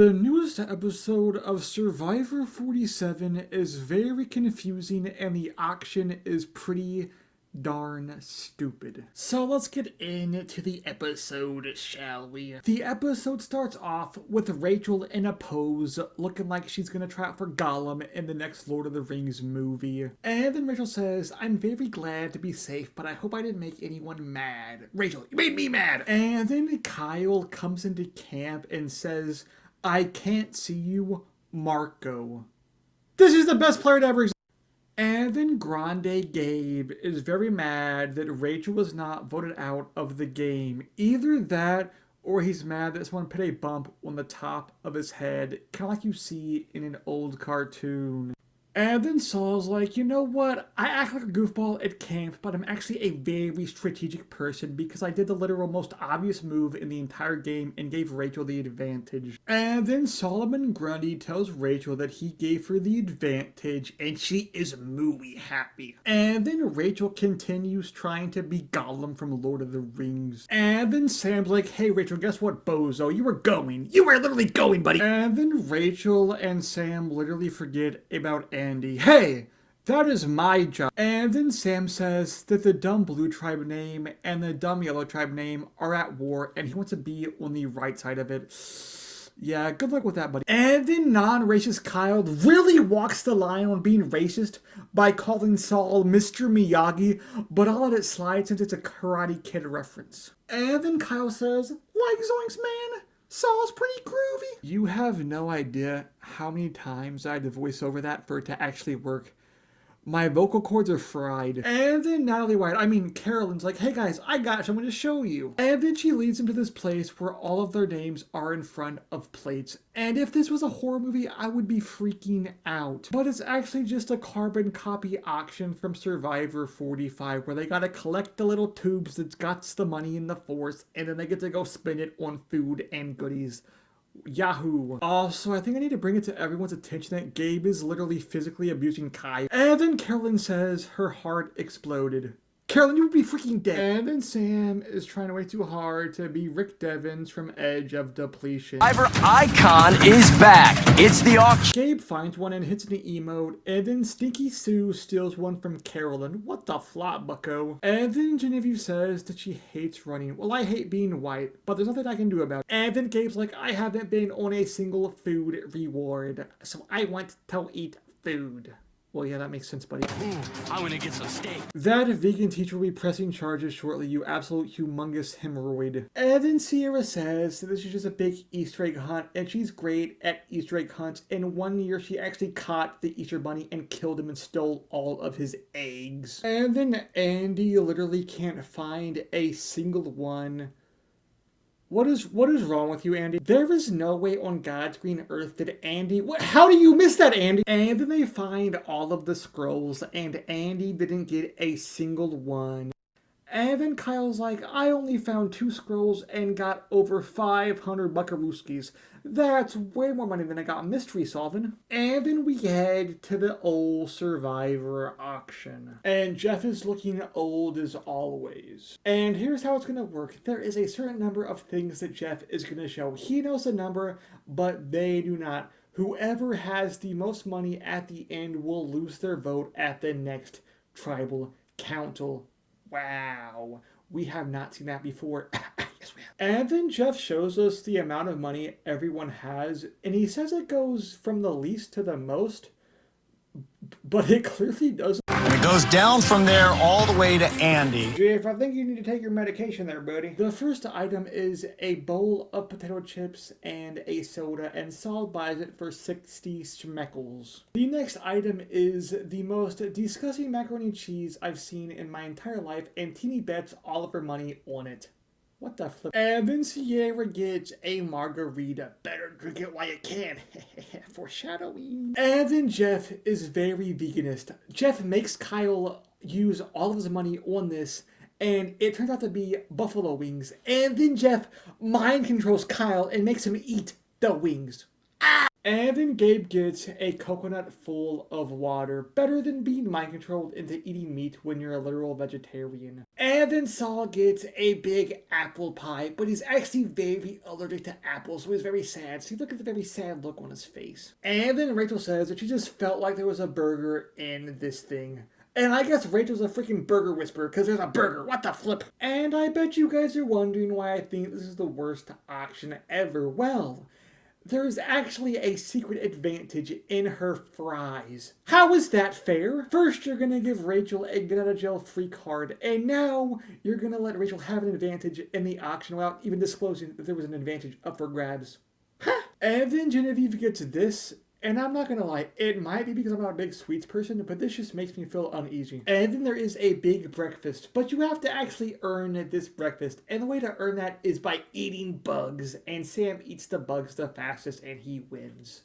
The newest episode of Survivor 47 is very confusing and the auction is pretty darn stupid. So let's get into the episode, shall we? The episode starts off with Rachel in a pose, looking like she's gonna try out for Gollum in the next Lord of the Rings movie. And then Rachel says, "I'm very glad to be safe, but I hope I didn't make anyone mad." Rachel, you made me mad! And then Kyle comes into camp and says, "I can't see you, Marco." This is the best player to ever exist. And then Grande Gabe is very mad that Rachel was not voted out of the game. Either that, or he's mad that someone put a bump on the top of his head, kind of like you see in an old cartoon. And then Saul's like, "You know what? I act like a goofball at camp, but I'm actually a very strategic person because I did the literal most obvious move in the entire game and gave Rachel the advantage." And then Solomon Grundy tells Rachel that he gave her the advantage and she is muy happy. And then Rachel continues trying to be Gollum from Lord of the Rings. And then Sam's like, "Hey Rachel, guess what, bozo? You were going. You were literally going, buddy." And then Rachel and Sam literally forget about Andy. "Hey, that is my job." And then Sam says that the dumb blue tribe name and the dumb yellow tribe name are at war and he wants to be on the right side of it. Yeah, good luck with that, buddy. And then non-racist Kyle really walks the line on being racist by calling Saul Mr. Miyagi, but I'll let it slide since it's a Karate Kid reference. And then Kyle says, "Like Zoinks, man, Saul's pretty groovy." You have no idea how many times I had to voice over that for it to actually work. My vocal cords are fried. And then Carolyn's like, "Hey guys, I got something to show you." And then she leads them to this place where all of their names are in front of plates. And if this was a horror movie, I would be freaking out. But it's actually just a carbon copy auction from Survivor 45 where they gotta collect the little tubes that's got the money in the force and then they get to go spend it on food and goodies. Yahoo. Also, I think I need to bring it to everyone's attention that Gabe is literally physically abusing Kai. And then Carolyn says her heart exploded. Carolyn, you would be freaking dead. And then Sam is trying way too hard to be Rick Devens from Edge of Depletion. Survivor icon is back. It's the auction. Gabe finds one and hits an emote, and then Stinky Sue steals one from Carolyn. What the flop, bucko? And then Genevieve says that she hates running. Well, I hate being white, but there's nothing I can do about it. And then Gabe's like, "I haven't been on a single food reward, so I want to eat food." Well, yeah, that makes sense, buddy. I'm gonna get some steak. That vegan teacher will be pressing charges shortly, you absolute humongous hemorrhoid. And then Sierra says that this is just a big Easter egg hunt, and she's great at Easter egg hunts. And one year, she actually caught the Easter Bunny and killed him and stole all of his eggs. And then Andy literally can't find a single one. What is wrong with you, Andy? There is no way on God's green earth that Andy... How do you miss that, Andy? And then they find all of the scrolls, and Andy didn't get a single one. And then Kyle's like, "I only found 2 scrolls and got over 500 buckarooskies. That's way more money than I got mystery solving." And then we head to the old Survivor auction. And Jeff is looking old as always. And here's how it's going to work. There is a certain number of things that Jeff is going to show. He knows the number, but they do not. Whoever has the most money at the end will lose their vote at the next tribal council. Wow, we have not seen that before. Yes, we have. And then Jeff shows us the amount of money everyone has, and he says it goes from the least to the most, but it clearly doesn't. And it goes down from there all the way to Andy. Jeff, I think you need to take your medication there, buddy. The first item is a bowl of potato chips and a soda, and Saul buys it for 60 schmeckles. The next item is the most disgusting macaroni and cheese I've seen in my entire life, and Teeny bets all of her money on it. What the flip? And then Sierra gets a margarita. Better drink it while you can. Foreshadowing. And then Jeff is very veganist. Jeff makes Kyle use all of his money on this, and it turns out to be buffalo wings. And then Jeff mind controls Kyle and makes him eat the wings. And then Gabe gets a coconut full of water, better than being mind controlled into eating meat when you're a literal vegetarian. And then Saul gets a big apple pie, but he's actually very allergic to apples, so he's very sad. So you look at the very sad look on his face. And then Rachel says that she just felt like there was a burger in this thing. And I guess Rachel's a freaking burger whisperer because there's a burger. What the flip? And I bet you guys are wondering why I think this is the worst auction ever. Well, there's actually a secret advantage in her fries. How is that fair? First, you're gonna give Rachel a get out of jail free card, and now you're gonna let Rachel have an advantage in the auction without even disclosing that there was an advantage up for grabs. And then Genevieve gets this. And I'm not gonna lie, it might be because I'm not a big sweets person, but this just makes me feel uneasy. And then there is a big breakfast, but you have to actually earn this breakfast. And the way to earn that is by eating bugs. And Sam eats the bugs the fastest and he wins.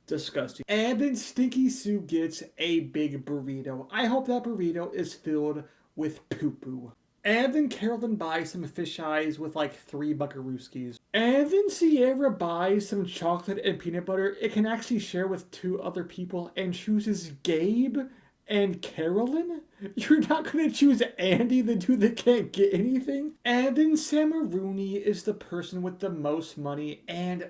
Disgusting. And then Stinky Sue gets a big burrito. I hope that burrito is filled with poo-poo. And then Carolyn buys some fish eyes with like 3 buckarooskies. And then Sierra buys some chocolate and peanut butter it can actually share with 2 other people and chooses Gabe and Carolyn? You're not going to choose Andy, the dude that can't get anything? And then Samaruni is the person with the most money, and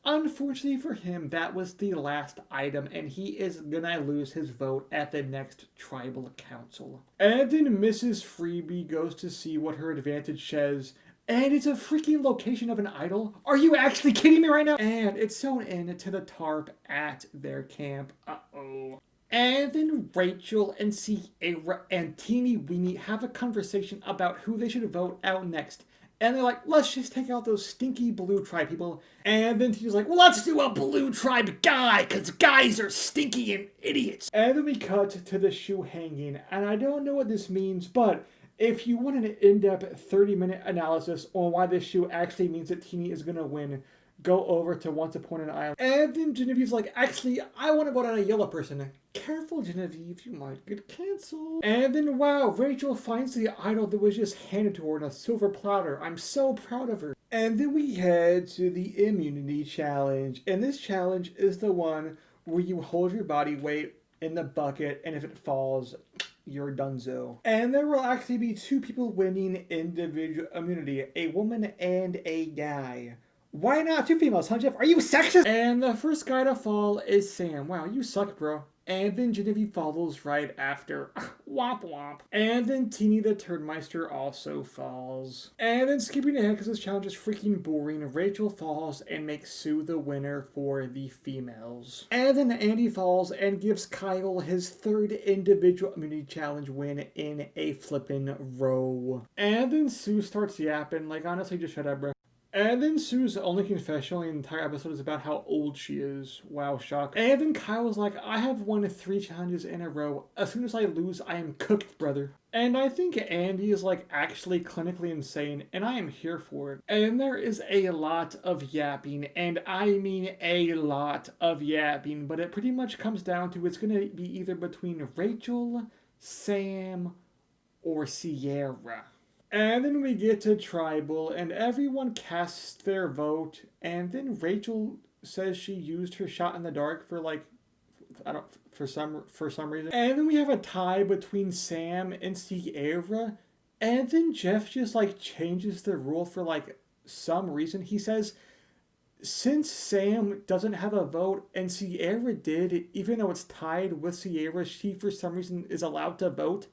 unfortunately for him, that was the last item, and he is going to lose his vote at the next tribal council. And then Mrs. Freebie goes to see what her advantage says, and it's a freaking location of an idol. Are you actually kidding me right now? And it's sewn into the tarp at their camp. Uh-oh. And then Rachel and Sierra and Teeny Weenie have a conversation about who they should vote out next. And they're like, let's just take out those stinky blue tribe people. And then Teeny's like, well, let's do a blue tribe guy, because guys are stinky and idiots. And then we cut to the shoe hanging. And I don't know what this means, but if you want an in-depth 30-minute analysis on why this shoe actually means that Teeny is going to win, go over to Once Upon an Island. And then Genevieve's like, actually, I want to vote on a yellow person. Careful, Genevieve, you might get canceled. And then, wow, Rachel finds the idol that was just handed to her on a silver platter. I'm so proud of her. And then we head to the immunity challenge. And this challenge is the one where you hold your body weight in the bucket, and if it falls, you're donezo. And there will actually be 2 people winning individual immunity, a woman and a guy. Why not 2 females, huh, Jeff? Are you sexist? And the first guy to fall is Sam. Wow, you suck, bro. And then Genevieve follows right after. Womp womp. And then Teeny the Turdmeister also falls. And then skipping ahead because this challenge is freaking boring, Rachel falls and makes Sue the winner for the females. And then Andy falls and gives Kyle his 3rd individual immunity challenge win in a flippin' row. And then Sue starts yapping, like, honestly, just shut up, bro. And then Sue's only confession in the entire episode is about how old she is. Wow, shock. And then Kyle was like, I have won 3 challenges in a row. As soon as I lose, I am cooked, brother. And I think Andy is like actually clinically insane, and I am here for it. And there is a lot of yapping, and I mean a lot of yapping, but it pretty much comes down to it's going to be either between Rachel, Sam, or Sierra. And then we get to tribal, and everyone casts their vote, and then Rachel says she used her shot in the dark for like, for some reason. And then we have a tie between Sam and Sierra, and then Jeff just like changes the rule for like some reason. He says, since Sam doesn't have a vote and Sierra did, even though it's tied with Sierra, she for some reason is allowed to vote.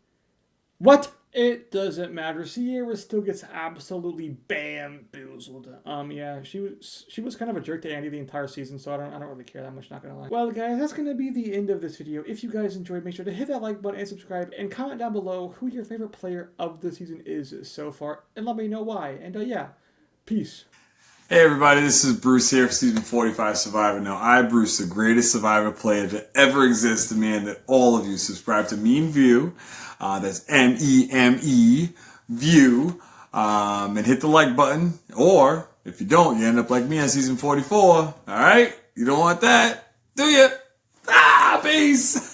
What? It doesn't matter. Sierra still gets absolutely bamboozled. Yeah, she was kind of a jerk to Andy the entire season, so I don't really care that much, not gonna lie. Well, guys, that's gonna be the end of this video. If you guys enjoyed, make sure to hit that like button and subscribe, and comment down below who your favorite player of the season is so far, and let me know why. And yeah, peace. Hey everybody, this is Bruce here for Season 45 Survivor. Now, I, Bruce, the greatest Survivor player to ever exist, demand that all of you subscribe to Meme View. That's M-E-M-E, View, and hit the like button. Or, if you don't, you end up like me on Season 44. Alright? You don't want that, do you? Peace!